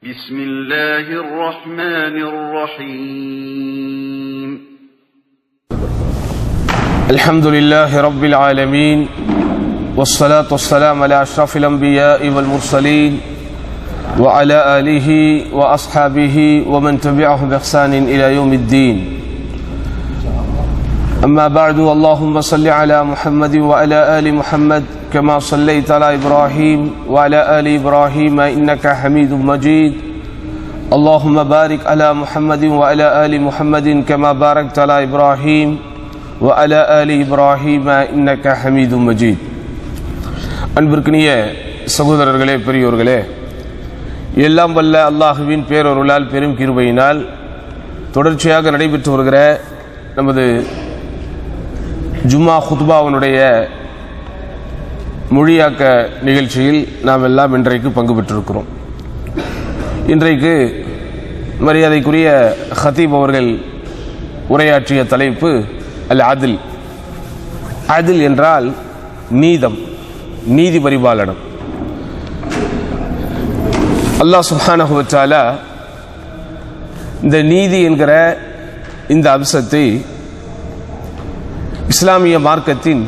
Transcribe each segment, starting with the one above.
بسم الله الرحمن الرحيم الحمد لله رب العالمين والصلاة والسلام على أشرف الأنبياء والمرسلين وعلى آله وأصحابه ومن تبعهم بإحسان إلى يوم الدين أما بعد اللهم صل على محمد وعلى آل محمد كما صليت على إبراهيم وعلى آل إبراهيم إنك حميد مجيد اللهم بارك على محمد وعلى آل محمد كما باركت على إبراهيم وعلى آل إبراهيم إنك حميد مجيد அன்பிற்கினிய சகோதரர்களே பெரியோர்களே, எல்லாம் வல்ல அல்லாஹுவின் பேரருளால் பெரும் கிருபையினால் தொடர்ச்சியாக நடைபெற்று வருகிற நமது ஜும்மா குத்பாவினுடைய மொழியாக்க நிகழ்ச்சியில் நாம் எல்லாம் இன்றைக்கு பங்கு பெற்றிருக்கிறோம். இன்றைக்கு மரியாதைக்குரிய ஹதீப் அவர்கள் உரையாற்றிய தலைப்பு அல் அதில். அதில் என்றால் நீதம், நீதி பரிபாலனம். அல்லாஹ் சுப்ஹானஹு வ தஆலா இந்த நீதி என்கிற இந்த அம்சத்தை இஸ்லாமிய மார்க்கத்தின்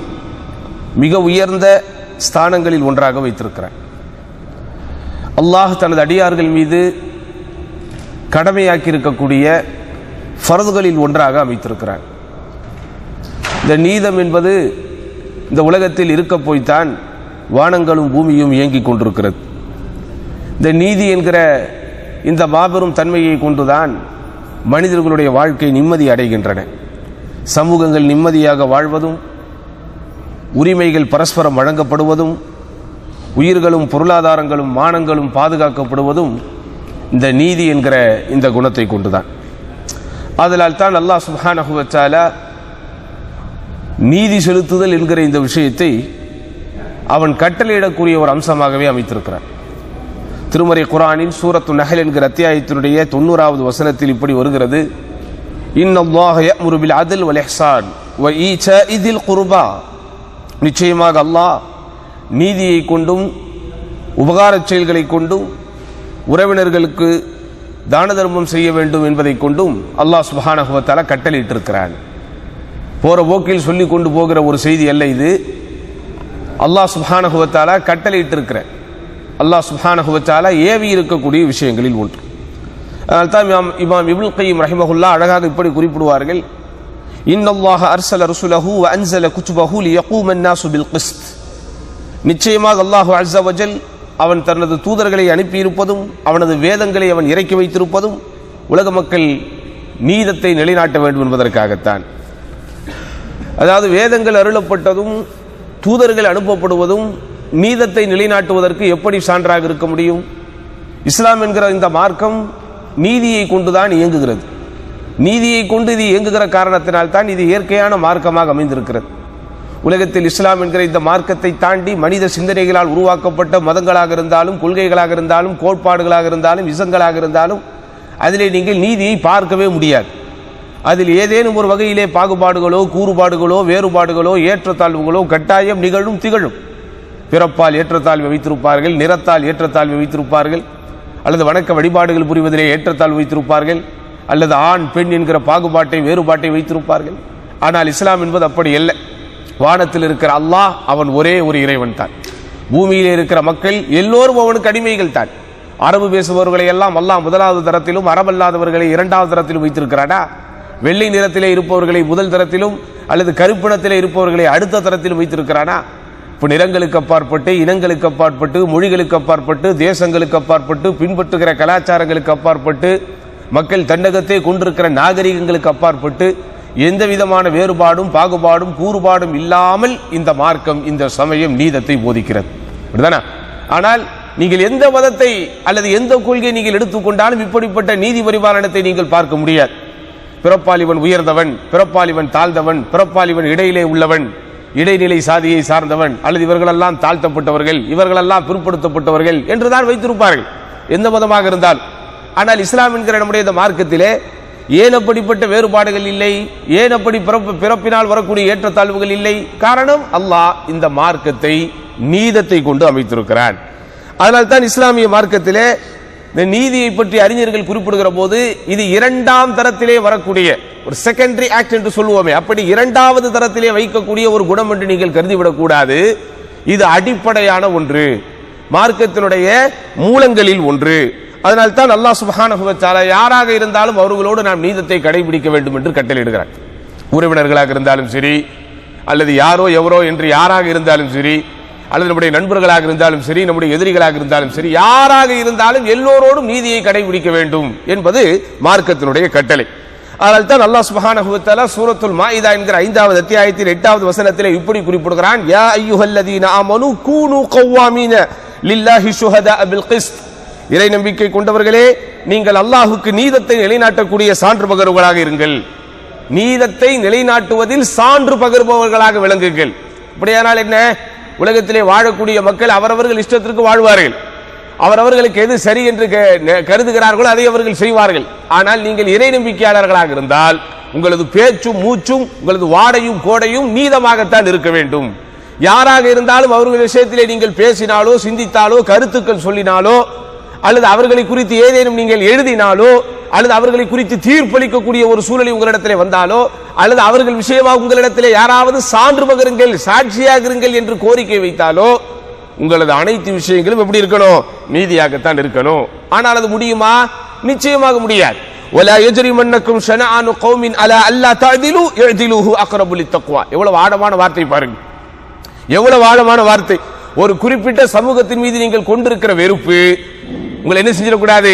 மிக உயர்ந்த ஸ்தானங்களில் ஒன்றாக வைத்திருக்கிறார். அல்லாஹ் தனது அடியார்கள் மீது கடமையாக்கி இருக்கக்கூடிய ஃபர்துகளில் ஒன்றாக அமைத்திருக்கிறார். இந்த நீதம் என்பது இந்த உலகத்தில் இருக்க போய்த்தான் வானங்களும் பூமியும் இயங்கிக் கொண்டிருக்கிறது. இந்த நீதி என்கிற இந்த மாபெரும் தன்மையை கொண்டுதான் மனிதர்களுடைய வாழ்க்கை நிம்மதி அடைகின்றன. சமூகங்கள் நிம்மதியாக வாழ்வதும், உரிமைகள் பரஸ்பரம் வழங்கப்படுவதும், உயிர்களும் பொருளாதாரங்களும் மானங்களும் பாதுகாக்கப்படுவதும் இந்த நீதி என்கிற இந்த குணத்தை கொண்டுதான். அதனால் தான் அல்லாஹ் சுப்ஹானஹு வ தஆலா நீதி செலுத்துதல் என்கிற இந்த விஷயத்தை அவன் கட்டளையிடக்கூடிய ஒரு அம்சமாகவே அமைத்திருக்கிறார். திருமறை குர்ஆனின் சூரத்து நஹல் என்கிற அத்தியாயத்தினுடைய 90வது வசனத்தில் இப்படி வருகிறது: இன்னல்லாஹ யஅமுரு பில் அத்ல் வல் இஹ்சான் வ ஈசாஇ தில் குர்பா. நிச்சயமாக அல்லாஹ் நீதியை கொண்டும் உபகாரச் செயல்களை கொண்டும் உறவினர்களுக்கு தான தர்மம் செய்ய வேண்டும் என்பதை கொண்டும் அல்லாஹ் சுப்ஹானஹு வ தஆலா கட்டளையிட்டிருக்கிறான். போற போக்கில் சொல்லி கொண்டு போகிற ஒரு செய்தி அல்ல இது. அல்லாஹ் சுப்ஹானஹு வ தஆலா கட்டளையிட்டிருக்கிறார். அல்லாஹ் சுப்ஹானஹு வ தஆலா ஏவி இருக்கக்கூடிய விஷயங்களில் ஒன்று. அதனால்தான் இமாம் இப்னுல் கய்யிம் ரஹிமஹுல்லாஹ் அழகாக இப்படி குறிப்பிடுவார்கள்: இன்னல்லாஹ அர்ஸல ரசூலஹு வ அன்ஸல குதுபஹு லியகூம அன்-நாஸு பில் கிஸ்த். நிச்சயமாக அல்லாஹ் அஸ்ஸ வ ஜல் அவன் தனது தூதர்களை அனுப்பியிருப்பதும் அவனது வேதங்களை அவன் இறக்கி வைத்திருப்பதும் உலக மக்கள் நீதத்தை நிலைநாட்ட வேண்டும் என்பதற்காகத்தான். அதாவது வேதங்கள் அருளப்பட்டதும் தூதர்கள் அனுப்பப்படுவதும் நீதத்தை நிலைநாட்டுவதற்கு எப்படி சான்றாக இருக்க முடியும்? இஸ்லாம் என்கிற இந்த மார்க்கம் நீதியை கொண்டுதான் இயங்குகிறது. நீதியை கொண்டு இது இயங்குகிற காரணத்தினால்தான் இது இயற்கையான மார்க்கமாக அமைந்திருக்கிறது. உலகத்தில் இஸ்லாம் என்கிற இந்த மார்க்கத்தை தாண்டி மனித சிந்தனைகளால் உருவாக்கப்பட்ட மதங்களாக இருந்தாலும், கொள்கைகளாக இருந்தாலும், கோட்பாடுகளாக இருந்தாலும், இசங்களாக இருந்தாலும் அதிலே நீங்கள் நீதியை பார்க்கவே முடியாது. அதில் ஏதேனும் ஒரு வகையிலே பாகுபாடுகளோ, கூறுபாடுகளோ, வேறுபாடுகளோ, ஏற்றத்தாழ்வுகளோ கட்டாயம் நிகழும், திகழும். பிறப்பால் ஏற்றத்தாழ்வை வைத்திருப்பார்கள், நிறத்தால் ஏற்றத்தாழ்வை வைத்திருப்பார்கள், அல்லது வணக்க வழிபாடுகள் புரிவதிலே ஏற்றத்தாழ்வு வைத்திருப்பார்கள், அல்லது ஆண் பெண் என்கிற பாகுபாட்டை வேறுபாட்டை வைத்திருப்பார்கள். ஆனால் இஸ்லாம் என்பது அப்படி அல்ல. வானத்தில் இருக்கிற அல்லாஹ் அவன் ஒரே ஒரு இறைவன் தான். பூமியிலே இருக்கிற மக்கள் எல்லோரும் அவனுக்கு அடிமைகள் தான். அரபு பேசுபவர்களை எல்லாம் அல்லாஹ் முதலாவது தரத்திலும், அரபல்லாதவர்களை இரண்டாவது தரத்திலும் வைத்திருக்கிறானா? வெள்ளை நிறத்திலே இருப்பவர்களை முதல் தரத்திலும், அல்லது கருப்பினத்திலே இருப்பவர்களை அடுத்த தரத்திலும் வைத்திருக்கிறானா? இப்போ நிறங்களுக்கு அப்பாற்பட்டு, இனங்களுக்கு அப்பாற்பட்டு, மொழிகளுக்கு அப்பாற்பட்டு, தேசங்களுக்கு அப்பாற்பட்டு, பின்பற்றுகிற கலாச்சாரங்களுக்கு அப்பாற்பட்டு, மக்கள் தன்னகத்தை கொண்டிருக்கிற நாகரிகங்களுக்கு அப்பாற்பட்டு எந்த விதமான வேறுபாடும் பாகுபாடும் கூறுபாடும் இல்லாமல் இந்த மார்க்கம், இந்த சமயம் நீதத்தை போதிக்கிறது. ஆனால் நீங்கள் எந்த மதத்தை அல்லது எந்த கொள்கையை நீங்கள் எடுத்துக்கொண்டாலும் இப்படிப்பட்ட நீதி பரிபாலனத்தை நீங்கள் பார்க்க முடியாது. பிறப்பால் இவன் உயர்ந்தவன், பிறப்பால் இவன் தாழ்ந்தவன், பிறப்பால் இவன் இடையிலே உள்ளவன், இடைநிலை சாதியை சார்ந்தவன், அல்லது இவர்களெல்லாம் தாழ்த்தப்பட்டவர்கள், இவர்களெல்லாம் பிற்படுத்தப்பட்டவர்கள் என்றுதான் வைத்திருப்பார்கள் எந்த மதமாக இருந்தாலும். ஆனால் இஸ்லாம் என்கிற நம்முடைய இந்த மார்க்கத்திலே ஏன் அப்படிப்பட்ட வேறுபாடுகள் இல்லை? ஏன் அப்படி பிறப்பினால் வரக்கூடிய ஏற்றத்தாழ்வுகள் இல்லை? காரணம், அல்லாஹ் இந்த மார்க்கத்தை நீதத்தை கொண்டு அமைத்திருக்கிறான். அதனால் தான் இஸ்லாமிய மார்க்கத்திலே இந்த நீதியை பற்றி அறிஞர்கள் குறிப்பிடுகிற போது இது இரண்டாம் தரத்திலே வரக்கூடிய ஒரு செகண்டரி ஆக்ட் என்று சொல்லுவோமே, அப்படி இரண்டாவது தரத்திலே வைக்கக்கூடிய ஒரு குணம் என்று நீங்கள் கருதிவிடக் கூடாது. இது அடிப்படையான ஒன்று, மார்க்கத்தினுடைய மூலங்களில் ஒன்று. அதனால்தான் அல்லாஹ் சுப்ஹானஹு வ தஆலா யாராக இருந்தாலும் அவர்களோடு நாம் நீதத்தை கடைபிடிக்க வேண்டும் என்று கட்டளையிடுகிறார். உறவினர்களாக இருந்தாலும் சரி, அல்லது யாரோ எவரோ என்று யாராக இருந்தாலும் சரி, அல்லது நம்முடைய நண்பர்களாக இருந்தாலும் சரி, நம்முடைய எதிரிகளாக இருந்தாலும் சரி, யாராக இருந்தாலும் எல்லோரோடும் நீதியை கடைபிடிக்க வேண்டும் என்பது மார்க்கத்தினுடைய கட்டளை. அதனால் தான் அல்லாஹ் சுப்ஹானஹு வ தஆலா சூரத்துல் மாஇதா என்கிற 5வது அத்தியாயத்தின் 8வது வசனத்திலே இப்படி குறிப்பிடுகிறான், யா அய்யுஹல்லதீன ஆமனூ கூனூ கவ்வாமீன லில்லாஹி ஷுஹதா பில் கிஸ்த். இறை நம்பிக்கை கொண்டவர்களே, நீங்கள் அல்லாஹ்வுக்கு நீதத்தை நிலைநாட்டக்கூடிய சான்று பகர்வர்களாக இருங்கள். நீதத்தை நிலைநாட்டுவதில் சான்று பகர்பவர்களாக விளங்குங்கள். அப்படியானால் என்ன? உலகத்திலே வாழக்கூடிய மக்கள் அவரவர்கள் இஷ்டத்திற்கு வாழ்வார்கள். அவரவர்களுக்கு எது சரி என்று கருதுகிறார்களோ அதை அவர்கள் செய்வார்கள். ஆனால் நீங்கள் இறை நம்பிக்கையாளர்களாக இருந்தால் உங்களது பேச்சும் மூச்சும் உங்களது வாடையும் கோடையும் நீதமாகத்தான் இருக்க வேண்டும். யாராக இருந்தாலும் அவர்கள் விஷயத்திலே நீங்கள் பேசினாலோ சிந்தித்தாலோ கருத்துக்கள் சொல்லினாலோ அல்லது அவர்களை குறித்து ஏதேனும் நீங்கள் எழுதினாலோ அல்லது அவர்களை குறித்து தீர்ப்பளிக்கக்கூடிய ஒரு சூழலை உங்களிடத்திலே வந்தாலோ அல்லது அவர்கள் விஷயமாக உங்களிடத்திலே யாராவது சான்று பகருங்கள், சாட்சியாக இருங்கள் என்று கோரிக்கை வைத்தாலோ உங்களது அனைத்து விஷயங்களும் எப்படி இருக்கணும்? நீதியாகத்தான் இருக்கணும். ஆனால் அது முடியுமா? நிச்சயமாக முடியாது. ولا يجرمنكم شنآن قوم على الا تعدلوا اعدلوا اقرب للتقوى. எவ்வளவு ஆழமான வார்த்தை பாருங்க, எவ்வளவு ஆழமான வார்த்தை. ஒரு குறிப்பிட்ட சமூகத்தின் மீது நீங்கள் கொண்டிருக்கிற வெறுப்பு உங்களை என்ன செஞ்சிடக்கூடாது?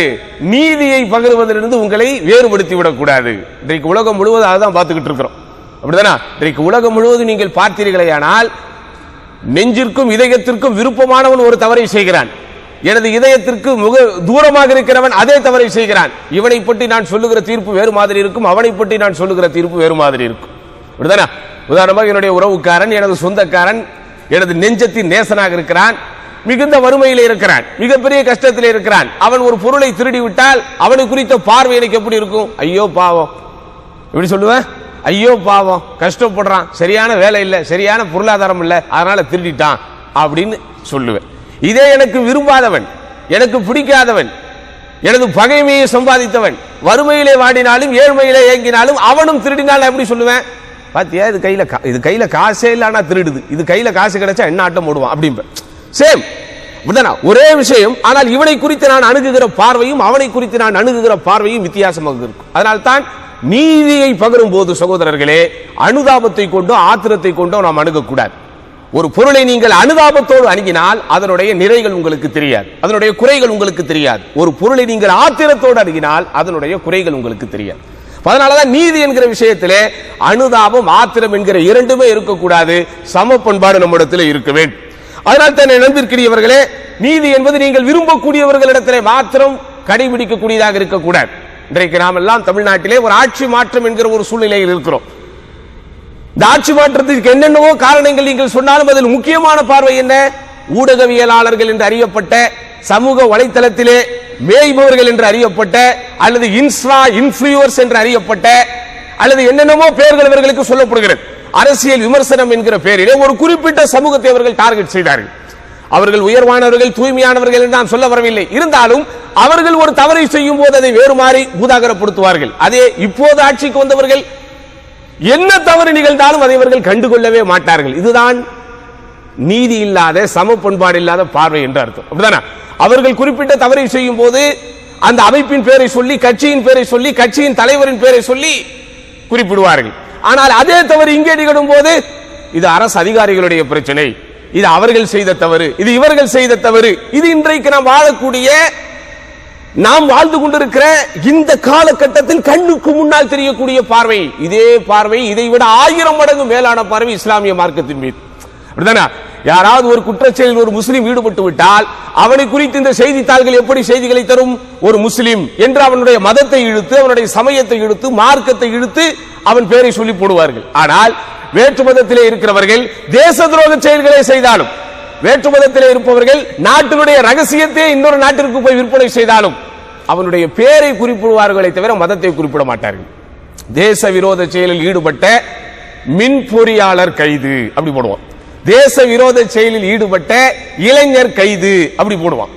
நீதியை பகிர்வதிலிருந்து உங்களை வேறுபடுத்தி விடக்கூடாது. இன்றைக்கு உலகம் முழுவதும் அதான் பார்த்துக்கிட்டு இருக்கிறோம், அப்படிதானா? இன்றைக்கு உலகம் முழுவதும் நீங்கள் பார்த்தீர்களேயானால் நெஞ்சிற்கும் இதயத்திற்கும் விருப்பமானவன் ஒரு தவறை செய்கிறான், எனது இதயத்திற்கு மிக தூரமாக இருக்கிறவன் அதே தவறை செய்கிறான். இவனை பற்றி நான் சொல்லுகிற தீர்ப்பு வேறு மாதிரி இருக்கும், அவனை பற்றி நான் சொல்லுகிற தீர்ப்பு வேறு மாதிரி இருக்கும், அப்படிதானா? உதாரணமாக என்னுடைய உறவுக்காரன், எனது சொந்தக்காரன், எனது நெஞ்சத்தின் நேசனாக இருக்கிறான், மிகுந்த வறுமையில் இருக்கிறான், மிகப்பெரிய கஷ்டத்தில் இருக்கிறான். அவன் ஒரு பொருளை திருடி விட்டால் அவனை குறித்த பார்வை எனக்கு எப்படி இருக்கும்? ஐயோ பாவம். எப்படி சொல்லுவேன்? ஐயோ பாவம், கஷ்டப்படுறான், சரியான வேலை இல்லை, சரியான பொருளாதாரம் இல்லை, அதனால திருடிட்டான் அப்படின்னு சொல்லுவேன். இதே எனக்கு விரும்பாதவன், எனக்கு பிடிக்காதவன், எனது பகைமையை சம்பாதித்தவன் வறுமையிலே வாடினாலும் ஏழ்மையிலே ஏங்கினாலும் அவனும் திருடினாலும் எப்படி சொல்லுவேன்? பாத்தியா, இது கையில காசே இல்ல ஆனா திருடுது, இது கையில காசு கிடைச்சா என்ன ஆட்டம் போடுவான் அப்படிம்ப. சேம் ஒரே விஷயம், ஆனால் இவனை குறித்து நான் அணுகுகிற பார்வையும் அவனை குறித்து நான் அணுகுகிற பார்வையும் வித்தியாசமாக இருக்கும். அதனால்தான் நீதியை பகரும் போது சகோதரர்களே, அனுதாபத்தை கொண்டோ ஆத்திரத்தை கொண்டோ நாம் அணுகக்கூடாது. ஒரு பொருளை நீங்கள் அனுதாபத்தோடு அணுகினால் அதனுடைய நிறைகள் உங்களுக்கு தெரியாது, அதனுடைய குறைகள் உங்களுக்கு தெரியாது. ஒரு பொருளை நீங்கள் ஆத்திரத்தோடு அணுகினால் அதனுடைய குறைகள் உங்களுக்கு தெரியாது. அதனாலதான் நீதி என்கிற விஷயத்திலே அனுதாபம் ஆத்திரம் என்கிற இரண்டுமே இருக்கக்கூடாது, சம பண்பாடு நம்மிடத்தில் இருக்க வேண்டும். அதனால் தான் நண்பிற்கிறியவர்களே, நீதி என்பது நீங்கள் விரும்பக்கூடியவர்களிடத்திலே மாத்திரம் கடைபிடிக்கக்கூடியதாக இருக்கக்கூடாது. இன்றைக்கு நாம் எல்லாம் தமிழ்நாட்டிலே ஒரு ஆட்சி மாற்றம் என்கிற ஒரு சூழ்நிலையில் இருக்கிறோம். இந்த ஆட்சி மாற்றத்திற்கு என்னென்னவோ காரணங்கள் நீங்கள் சொன்னாலும் அதில் முக்கியமான பார்வை என்ன? ஊடகவியலாளர்கள் என்று அறியப்பட்ட, சமூக வலைத்தளத்திலே மேய்பவர்கள் என்று அறியப்பட்ட, அல்லது இன்ஃப்ளூயர்ஸ் என்று அறியப்பட்ட, அல்லது என்னென்னமோ பெயர்கள் அவர்களுக்கு சொல்லப்படுகிறது. அரசியல் விமர்சனம் என்கிற பெயரிலே ஒரு குறிப்பிட்ட சமூகத்தை அவர்கள் டார்கெட் செய்தார்கள். அவர்கள் உயர்வானவர்கள், தூய்மையானவர்கள் என்று நான் சொல்ல வரவில்லை. இருந்தாலும் அவர்கள் ஒரு தவறை செய்யும் போது அதை வேறு மாறி பூதாகரப்படுத்துவார்கள். அதே இப்போது ஆட்சிக்கு வந்தவர்கள் என்ன தவறு நிகழ்ந்தாலும் அதை அவர்கள் கண்டுகொள்ளவே மாட்டார்கள். இதுதான் நீதி இல்லாத, சம பண்பாடு இல்லாத பார்வை என்று அர்த்தம், அப்படிதானே? அவர்கள் குறிப்பிட்ட தவறை செய்யும் போது அந்த அமைப்பின் பெயரை சொல்லி, கட்சியின் பெயரை சொல்லி, கட்சியின் தலைவரின் பெயரை சொல்லி குறிப்பிடுவார்கள். ஆனால் அதே தவறு இங்கே நிகழும் போது இது அரசு அதிகாரிகளுடைய பிரச்சனை, இது அவர்கள் செய்த தவறு, இது இவர்கள் செய்த தவறு. இது இன்றைக்கு நாம் வாழக்கூடிய, நாம் வாழ்ந்து கொண்டிருக்கிற இந்த காலகட்டத்தில் கண்ணுக்கு முன்னால் தெரியக்கூடிய பார்வை. இதே பார்வை இதைவிட 1000 மடங்கு மேலான பார்வை இஸ்லாமிய மார்க்கத்தின் மீது, அப்படிதானே? யாராவது ஒரு குற்றச்செயலில் ஒரு முஸ்லிம் ஈடுபட்டு விட்டால் அவனை குறித்து இந்த செய்தித்தாள்கள் எப்படி செய்திகளை தரும்? ஒரு முஸ்லிம் என்று அவனுடைய மதத்தை இழுத்து, அவனுடைய சமயத்தை இழுத்து, மார்க்கத்தை இழுத்து அவன் பெயரை சொல்லி போடுவார்கள். ஆனால் வேற்று மதத்திலே இருக்கிறவர்கள் தேச துரோக செயல்களை செய்தாலும், வேற்று மதத்திலே இருப்பவர்கள் நாட்டினுடைய ரகசியத்தை இன்னொரு நாட்டிற்கு போய் விற்பனை செய்தாலும் அவனுடைய பெயரை குறிப்பிடுவார்களே தவிர மதத்தை குறிப்பிட மாட்டார்கள். தேச விரோத செயலில் ஈடுபட்ட மின் பொறியாளர் கைது அப்படி போடுவான், தேச விரோத செயலில் ஈடுபட்ட இளைஞர் கைது அப்படி போடுவான்.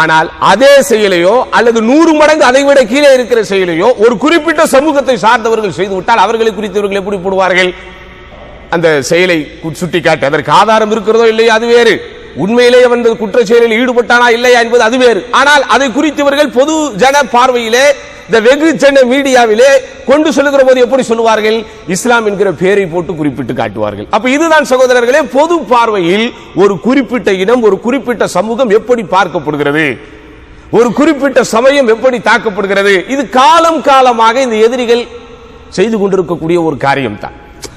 ஆனால் அதே செயலையோ அல்லது 100 மடங்கு அதை விட கீழே இருக்கிற செயலையோ ஒரு குறிப்பிட்ட சமூகத்தை சார்ந்தவர்கள் செய்துவிட்டால் அவர்களை குறித்தவர்கள் எப்படி போடுவார்கள்? அந்த செயலை சுட்டிக்காட்டி அதற்கு ஆதாரம் இருக்கிறதோ இல்லையோ அது வேறு, உண்மையிலேயே அவன் குற்ற செயலில் ஈடுபட்டானா இல்லையா என்பது அது வேறு. ஆனால் அதை குறித்தவர்கள் பொது ஜன பார்வையிலே இந்த வெகு ஜன மீடியாவிலே கொண்டு சொல்லுகிற போது எப்படி சொல்லுவார்கள்? இஸ்லாம் என்கிற பெயரை போட்டு குறிப்பிட்டு காட்டுவார்கள். அப்ப இதுதான் சகோதரர்களே பொது பார்வையில் ஒரு குறிப்பிட்ட இனம், ஒரு குறிப்பிட்ட சமூகம் எப்படி பார்க்கப்படுகிறது, ஒரு குறிப்பிட்ட சமயம் எப்படி தாக்கப்படுகிறது. இது காலம் காலமாக இந்த எதிரிகள் செய்து கொண்டிருக்கக்கூடிய ஒரு காரியம் தான்.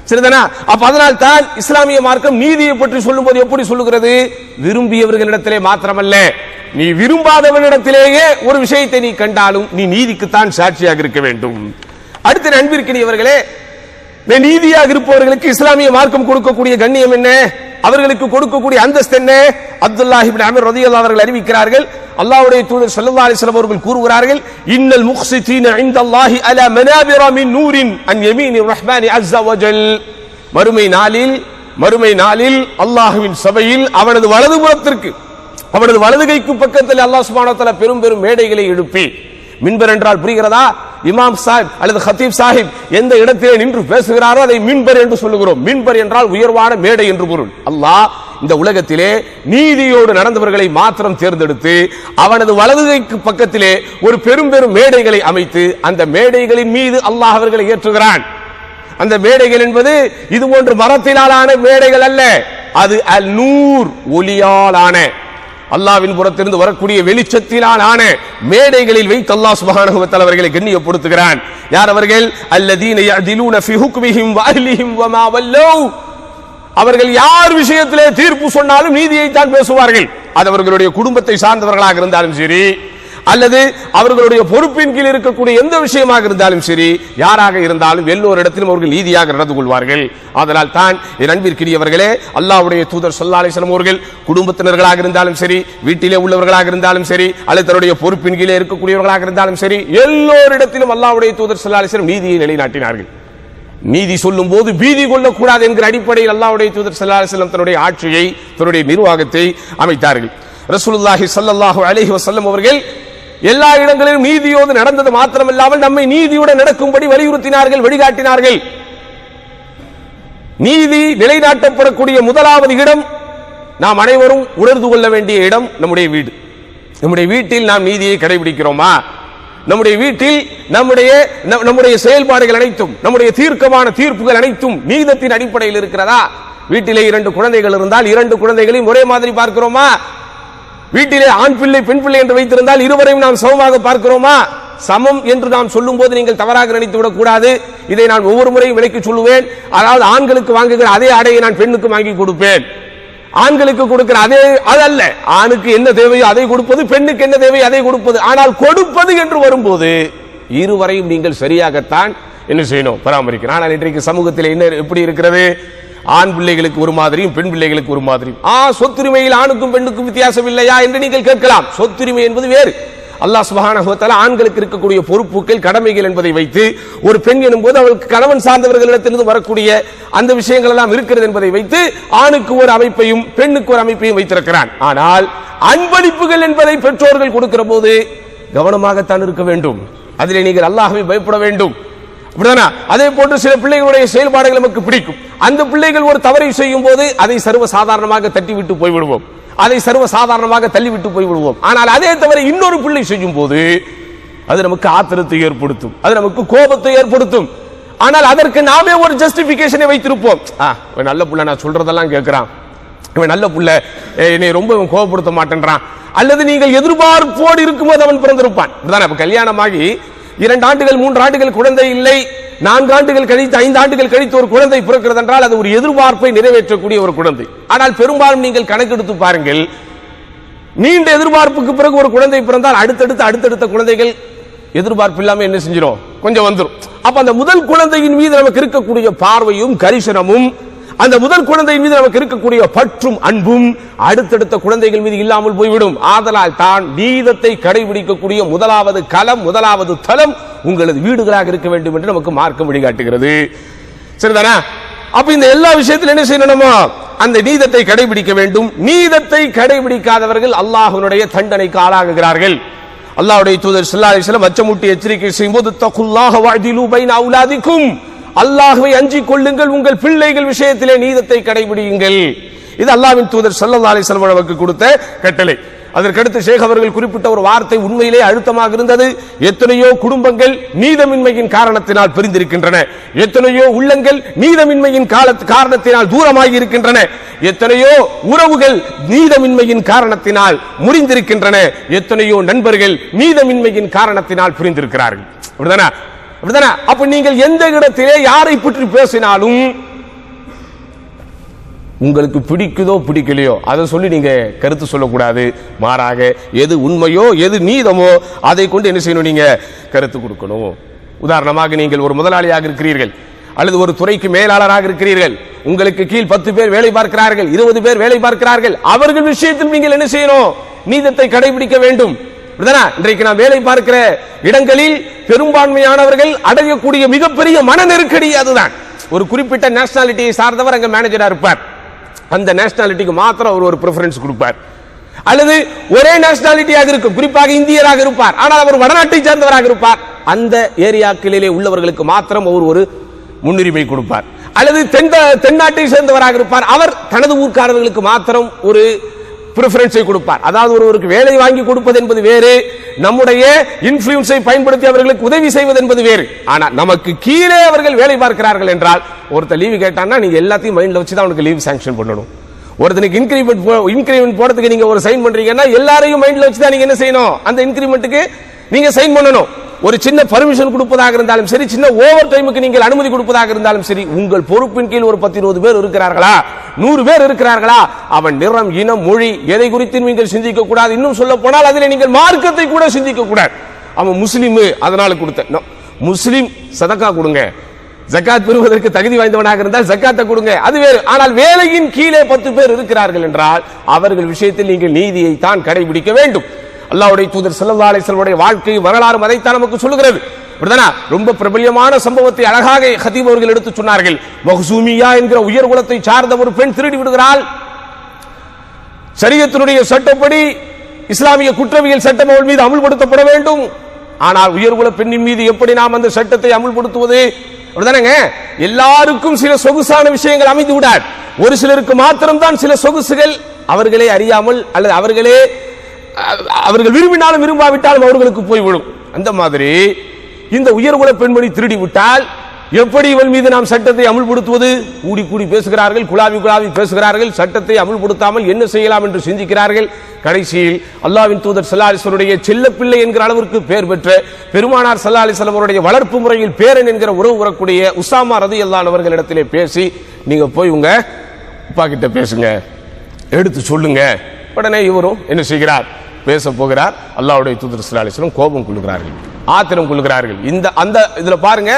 சரிதானா? அப்ப அதனால் தான் இஸ்லாமிய மார்க்கம் நீதியை பற்றி சொல்லும் போது எப்படி சொல்லுகிறது? விரும்பியவர்களிடத்திலே மாத்திரமல்ல, நீ விரும்பாதவனிடத்திலேயே ஒரு விஷயத்தை நீ கண்டாலும் நீ நீதிக்குத்தான் சாட்சியாக இருக்க வேண்டும். அடுத்த அன்பிற்கினியவர்களே, நீதியாக இருப்பவர்களுக்கு இஸ்லாமிய மார்க்கம் கொடுக்கக்கூடிய கண்ணியம் என்ன, அவர்களுக்கு கொடுக்கக்கூடிய அந்தஸ்து என்ன? அப்துல்லாஹ் இப்னு அமர் ரலியல்லாஹு அவர்கள் அறிவிக்கிறார்கள், அல்லாஹ்வுடைய தூதர் ஸல்லல்லாஹு அலைஹி வஸல்லம் அவர்கள் கூறுகிறார்கள், இன்னல் முக்ஸிதீன இன்தல்லாஹி அலா மனாபிர மின் நூரின் அன் யமீனிர் ரஹ்மானி அஸ்ஸ வஜல். மறுமை நாளில் அல்லாஹ்வின் சபையில் அவனது வலதுபுறத்திற்கு, அவனது வலதுகைக்கு பக்கத்தில் அல்லாஹ் சுப்ஹானஹு வ தஆலா பெரும் பெரும் மேடைகளை எழுப்பி, மின்பர் என்றால் புரிகிறதா? இமாம் சாஹிப் அல்லது ஹத்தீப் சாஹிப் எந்த இடத்திலே நின்று பேசுகிறாரோ அதை மின்பர் என்று சொல்லுகிறோம். மின்பர் என்றால் உயர்வான மேடை என்று பொருள். அல்லாஹ் இந்த உலகத்திலே நீதியோடு நடந்தவர்களை மாத்திரம் தேர்ந்தெடுத்து அவனது வலதுகைக்கு பக்கத்திலே ஒரு பெரும் பெரும் மேடைகளை அமைத்து அந்த மேடைகளின் மீது அல்லாஹ் அவர்களை ஏற்றுகிறான். அந்த மேடைகள் என்பது இது போன்ற மரத்தினாலான மேடைகள் அல்ல, அது அல் நூர், ஒளியாலான, அல்லாஹ்வின் புறத்திலிருந்து வரக்கூடிய வெளிச்சத்திலான மேடைகளில் வைத்து அல்லாஹ் சுப்ஹானஹு வ தஆலா அவர்களை கண்ணியப்படுத்துகிறான். யார் அவர்கள்? அல்லதீன யஅதிலூன ஃபீ ஹுக்மிஹிம் வ அஹ்லிஹிம் வ மா வல்லவ். அவர்கள் யார் விஷயத்திலே தீர்ப்பு சொன்னாலும் நீதியை தான் பேசுவார்கள். அது அவர்களுடைய குடும்பத்தை சார்ந்தவர்களாக இருந்தாலும் சரி, அல்லது அவர்களுடைய பொறுப்பின் கீழ் இருக்கக்கூடிய எந்த விஷயமாக இருந்தாலும் சரி, யாராக இருந்தாலும் எல்லோரிடத்திலும் அவர்கள் நீதியாக நடந்து கொள்வார்கள். அதனால் தான் என் அன்பிற்கினியவர்களே, அல்லாஹ்வுடைய தூதர் ஸல்லல்லாஹு அலைஹி வஸல்லம் அவர்கள் குடும்பத்தினர்களாக இருந்தாலும் சரி, வீட்டிலே உள்ளவர்களாக இருந்தாலும் சரி, அல்லது தன்னுடைய பொறுப்பின் கீழே இருக்கக்கூடியவர்களாக இருந்தாலும் சரி, எல்லோரிடத்திலும் அல்லாஹ்வுடைய தூதர் ஸல்லல்லாஹு அலைஹி வஸல்லம் நீதியை நிலைநாட்டினார்கள். நீதி சொல்லும் போது பீதி கொள்ளக்கூடாது என்கிற அடிப்படையில் அல்லாஹ்வுடைய தூதர் ஸல்லல்லாஹு அலைஹி வஸல்லம் தன்னுடைய ஆட்சியை, தன்னுடைய நிர்வாகத்தை அமைத்தார்கள். ரசூலுல்லாஹி ஸல்லல்லாஹு அலைஹி வஸல்லம் அவர்கள் எல்லா இடங்களிலும் நீதியோடு நடந்தது மாத்திரமல்லாமல் நம்மை நீதியுடன் நடக்கும்படி வலியுறுத்தினார்கள், வழிகாட்டினார்கள். நீதி நிலைநாட்டப்படக்கூடிய முதலாவது இடம், நாம் அனைவரும் உணர்ந்து கொள்ள வேண்டிய இடம், நம்முடைய வீடு. நம்முடைய வீட்டில் நாம் நீதியை கடைபிடிக்கிறோமா? நம்முடைய வீட்டில் நம்முடைய செயல்பாடுகள் அனைத்தும், நம்முடைய தீர்க்கமான தீர்ப்புகள் அனைத்தும் நீதத்தின் அடிப்படையில் இருக்கிறதா? வீட்டிலே 2 குழந்தைகள் இருந்தால் 2 குழந்தைகளையும் ஒரே மாதிரி பார்க்கிறோமா? வீட்டிலே ஆண் பிள்ளை பெண் பிள்ளை என்று வைத்திருந்தால் இருவரையும் நாம் சமமாக பார்க்கிறோமா? சமம் என்று நாம் சொல்லும் போது நீங்கள் தவறாக நினைத்து விடக் கூடாது. இதை நான் ஒவ்வொரு முறையும் விலைக்கு சொல்லுவேன். அதாவது ஆண்களுக்கு வாங்குகிற அதே ஆடையை நான் பெண்ணுக்கு வாங்கி கொடுப்பேன். ஆண்களுக்கு கொடுக்கிற அதே அதல்ல, ஆணுக்கு என்ன தேவையோ அதை கொடுப்பது, பெண்ணுக்கு என்ன தேவையோ அதை கொடுப்பது. ஆனால் கொடுப்பது என்று வரும்போது இருவரையும் நீங்கள் சரியாகத்தான் என்ன செய்யணும், பராமரிக்கணும். ஆனால் இன்றைக்கு சமூகத்தில் என்ன எப்படி இருக்கிறது? ஆண் பிள்ளைகளுக்கு ஒரு மாதிரியும் பெண் பிள்ளைகளுக்கு ஒரு மாதிரியும். சொத்துரிமையில் ஆணுக்கும் பெண்ணுக்கும் வித்தியாசம் இல்லையா என்று நீங்கள் கேட்கலாம். சொத்துரிமை என்பது வேறு. அல்லாஹ் சுப்ஹானஹு வ தஆலா ஆண்களுக்கு இருக்கக்கூடிய பொறுப்புகள், கடமைகள் என்பதை வைத்து ஒரு பெண் எனும்போது அவளுக்கு கணவன் சார்ந்தவர்களிடத்திலிருந்து வரக்கூடிய அந்த விஷயங்கள் எல்லாம் இருக்கிறது என்பதை வைத்து ஆணுக்கு ஒரு அமைப்பையும் பெண்ணுக்கு ஒரு அமைப்பையும் வைத்திருக்கிறான். ஆனால் அன்பளிப்புகள் என்பதை பெற்றோர்கள் கொடுக்கிற போது கவனமாகத்தான் இருக்க வேண்டும். அதிலே நீங்கள் அல்லாஹ்வை பயப்பட வேண்டும். அதே போன்று சில பிள்ளைகளுடைய செயல்பாடுகள் நமக்கு பிடிக்கும். அந்த பிள்ளைகள் ஒரு தவறை செய்யும் போது அதை சர்வ சாதாரணமாக தட்டிவிட்டு போய்விடுவோம், அதை சர்வ சாதாரணமாக தள்ளிவிட்டு போய்விடுவோம். ஆனால் அதே தவறை இன்னொரு பிள்ளை செய்யும் போது அது நமக்கு ஆத்திரத்தை ஏற்படுத்தும், அது நமக்கு கோபத்தை ஏற்படுத்தும். ஆனால் அதற்கு நாமே ஒரு ஜஸ்டிபிகேஷனை வைத்திருப்போம். நல்ல புள்ள, நான் சொல்றதெல்லாம் கேட்கிறான், இவன் நல்ல புள்ள, என்னை ரொம்ப கோபப்படுத்த மாட்டேன்றான். அல்லது நீங்கள் எதிர்பார்ப்போடு இருக்கும்போது அவன் பிறந்திருப்பான். கல்யாணமாகி 2 ஆண்டுகள் 3 ஆண்டுகள் குழந்தை இல்லை, 4 ஆண்டுகள் கழித்து 5 ஆண்டுகள் கழித்து ஒரு குழந்தை பிறக்கிறது என்றால் அது ஒரு எதிர்பார்ப்பை நிறைவேற்றக்கூடிய ஒரு குழந்தை. ஆனால் பெரும்பாலும் நீங்கள் கணக்கெடுத்து பாருங்கள், நீண்ட எதிர்பார்ப்புக்கு பிறகு ஒரு குழந்தை பிறந்தால் அடுத்தடுத்த குழந்தைகள் எதிர்பார்ப்பு இல்லாம என்ன செஞ்சிடும், கொஞ்சம் வந்துடும். அப்ப அந்த முதல் குழந்தையின் மீது நமக்கு இருக்கக்கூடிய பார்வையும் கரிசனமும், அந்த முதல் குழந்தையின் மீது நமக்கு இருக்கக்கூடிய பற்றும் அன்பும் அடுத்தடுத்த குழந்தைகள் மீது இல்லாமல் போய்விடும். ஆதலால் தான் நீதத்தை கடைபிடிக்கக்கூடிய முதலாவது களம், முதலாவது தளம் உங்களது வீடுகளாக இருக்க வேண்டும் என்று நமக்கு மார்க்கம் வழிகாட்டுகிறது. சரிதானா? அப்ப இந்த எல்லா விஷயத்திலும் என்ன செய்யணுமா, அந்த நீதத்தை கடைபிடிக்க வேண்டும். நீதத்தை கடைபிடிக்காதவர்கள் அல்லாஹ்வுடைய தண்டனைக்கு ஆளாகுகிறார்கள். அல்லாஹ்வுடைய தூதர் ஸல்லல்லாஹு அலைஹி வஸல்லம் அச்சமூட்டி எச்சரிக்கை செய்யும்போது தகுல்லாஹ வஅதிலு பைன அவுலாதிக்கும், அல்லாஹ்வை அஞ்சிக் கொள்ளுங்கள், உங்கள் பிள்ளைகள் விஷயத்திலே நீதத்தை கடைபிடியுங்கள். இது அல்லாஹ்வின் தூதர் ஸல்லல்லாஹு அலைஹி வஸல்லம் அவர்களுக்கு கொடுத்த கட்டளை. அதற்கடுத்து ஷேக் அவர்கள் குறிப்பிட்ட ஒரு வார்த்தை உண்மையிலே அழுத்தமாக இருந்தது. எத்தனையோ குடும்பங்கள் நீதமின்மையின் காரணத்தினால் பிரிந்திருக்கின்றன, எத்தனையோ உள்ளங்கள் நீதமின்மையின் காரணத்தினால் தூரமாகி இருக்கின்றன, எத்தனையோ உறவுகள் நீதமின்மையின் காரணத்தினால் முறிந்திருக்கின்றன, எத்தனையோ நண்பர்கள் நீதமின்மையின் காரணத்தினால் பிரிந்திருக்கிறார்கள். அப்படிதானே? அப்ப நீங்கள் எந்த இடத்திலே யாரை பற்றி பேசினாலும் உங்களுக்கு பிடிக்குதோ பிடிக்கலையோ அதை சொல்லி நீங்க கருத்து சொல்லக்கூடாது. மாறாக எது உண்மையோ எது நீதமோ அதை கொண்டு என்ன செய்யணும், நீங்க கருத்து கொடுக்கணும். உதாரணமாக நீங்கள் ஒரு முதலாளியாக இருக்கிறீர்கள் அல்லது ஒரு துறைக்கு மேலாளராக இருக்கிறீர்கள், உங்களுக்கு கீழ் 10 பேர் வேலை பார்க்கிறார்கள், 20 பேர் வேலை பார்க்கிறார்கள். அவர்கள் விஷயத்தில் நீங்கள் என்ன செய்யணும், நீதத்தை கடைபிடிக்க வேண்டும். இன்றைக்கு நான் வேலை பார்க்கிற இடங்களில் பெரும்பான்மையானவர்கள் அடையக்கூடிய மிகப்பெரிய மன நெருக்கடி அதுதான். ஒரு குறிப்பிட்ட நேஷனாலிட்டியை சார்ந்தவர் அங்க மேனேஜரா இருப்பார், அந்த நேஷனாலிட்டிக்கு மாத்திரம் அவர் ஒரு பிரெஃபரன்ஸ் கொடுப்பார். அல்லது ஒரே நேஷனாலிட்டியாக இருக்கும், குறிப்பாக இந்தியராக இருப்பார், ஆனால் அவர் வடநாட்டை சேர்ந்தவராக இருப்பார், அந்த ஏரியாக்களிலே உள்ளவர்களுக்கு மாத்திரம் அவர் ஒரு முன்னுரிமை கொடுப்பார். அல்லது தென்னாட்டை சேர்ந்தவராக இருப்பார், அவர் தனது ஊர்க்காரர்களுக்கு மாத்திரம் ஒரு பிரெஃபரன்ஸை கொடுப்பார். அதாவது ஒருவருக்கு வேலை வாங்கி கொடுப்பது என்பது வேறு, நம்முடைய இன்ஃப்ளூயன்ஸை பயன்படுத்தி அவர்களுக்கு உதவி செய்வது என்பது வேறு. ஆனா நமக்கு கீழே அவர்கள் வேலை பார்க்கிறார்கள் என்றால் ஒருத்தர் லீவு கேட்டான்னா நீங்க எல்லாத்தையும் மைண்ட்ல வச்சு தான் அவனுக்கு லீவ் சாங்ஷன் பண்ணணும். ஒருத்தனுக்கு இன்கிரிமெண்ட் போறதுக்கு நீங்க ஒரு சைன் பண்றீங்கன்னா எல்லாரையும் மைண்ட்ல வச்சு தான் நீங்க என்ன செய்யணும், அந்த இன்கிரிமெண்ட்டுக்கு நீங்க சைன் பண்ணணும். ஒரு சின்ன பர்மிஷன் கொடுப்பதாக இருந்தாலும் சரி, சின்ன ஓவர் டைமுக்கு நீங்கள் அனுமதி கொடுப்பதாக இருந்தாலும் சரி, உங்கள் பொறுப்பின் கீழ் ஒரு 10-20 பேர் இருக்கிறார்களா, 100 பேர் இருக்கிறார்களா, அவன் நிறம், இனம், மொழி எதை குறித்து நீங்கள் சிந்திக்க கூடாது. இன்னும் சொல்ல போனால் அதில் நீங்கள் மார்க்கத்தை கூட சிந்திக்க கூடாது. அவன் முஸ்லிம், அதனால கொடுத்த முஸ்லிம் சதக்கா கொடுங்க, ஜக்காத் பெறுவதற்கு தகுதி வாய்ந்தவனாக இருந்தால் ஜக்காத்தை கொடுங்க, அது வேறு. ஆனால் வேலையின் கீழே 10 பேர் இருக்கிறார்கள் என்றால் அவர்கள் விஷயத்தில் நீங்கள் நீதியை தான் கடைபிடிக்க வேண்டும். அல்லாஹ்வுடைய தூதர் ஸல்லல்லாஹு அலைஹி வஸல்லம் வாழ்க்கை வரலாறு அதைத்தான் நமக்கு சொல்லுகிறது. ரொம்ப பிரபல்யமான சம்பவத்தை அழகாக ஹதீப் அவர்கள் எடுத்து சொன்னார்கள். மக்சூமியா என்கிற உயர் குலத்தை சார்ந்த ஒரு பெண் திருடி விடுகிறாள். ஷரியத்தினுடைய சட்டப்படி இஸ்லாமிய குற்றவியல் சட்டம் அவள் மீது அமுல்படுத்தப்பட வேண்டும். ஆனால் உயர்குல பெண்ணின் மீது எப்படி நாம் அந்த சட்டத்தை அமுல்படுத்துவது? எல்லாருக்கும் சில சொகுசான விஷயங்கள் அமைந்து விடாது, ஒரு சிலருக்கு மாத்திரம்தான் சில சொகுசுகள் அவர்களே அறியாமல் அல்லது அவர்கள் விரும்பினாலும் விரும்பாவிட்டாலும் அவர்களுக்கு போய்விடும். அந்த மாதிரி இந்த உயர்குல பெண்மணி திருடி விட்டால் எப்படி இவள் மீது நாம் சட்டத்தை அமுல்படுத்துவது? கூடி கூடி பேசுகிறார்கள், குழாவி குழாவி பேசுகிறார்கள், சட்டத்தை அமுல்படுத்தாமல் என்ன செய்யலாம் என்று சிந்திக்கிறார்கள். கடைசியில் அல்லாஹ்வின் தூதர் ஸல்லல்லாஹு அலைஹி வஸல்லம் செல்ல பிள்ளை என்கிற அளவிற்கு பெயர் பெற்ற பெருமானார் ஸல்லல்லாஹு அலைஹி வஸல்லம் அவருடைய வளர்ப்பு முறையில் பேரன் என்கிற உறவு வரக்கூடிய உசாமா ரலியல்லாஹு அன்ஹு அவர்களிடத்திலே பேசி, நீங்க போய் உங்க அப்பா கிட்ட பேசுங்க, எடுத்து சொல்லுங்க. உடனே இவரும் என்ன செய்கிறார், பேச போகிறார். அல்லாஹ்வுடைய தூதர் ஸல்லல்லாஹு அலைஹி வஸல்லம் கோபம் கொள்கிறார்கள், ஆத்திரம் கொள்கிறார்கள். அந்த இதுல பாருங்க,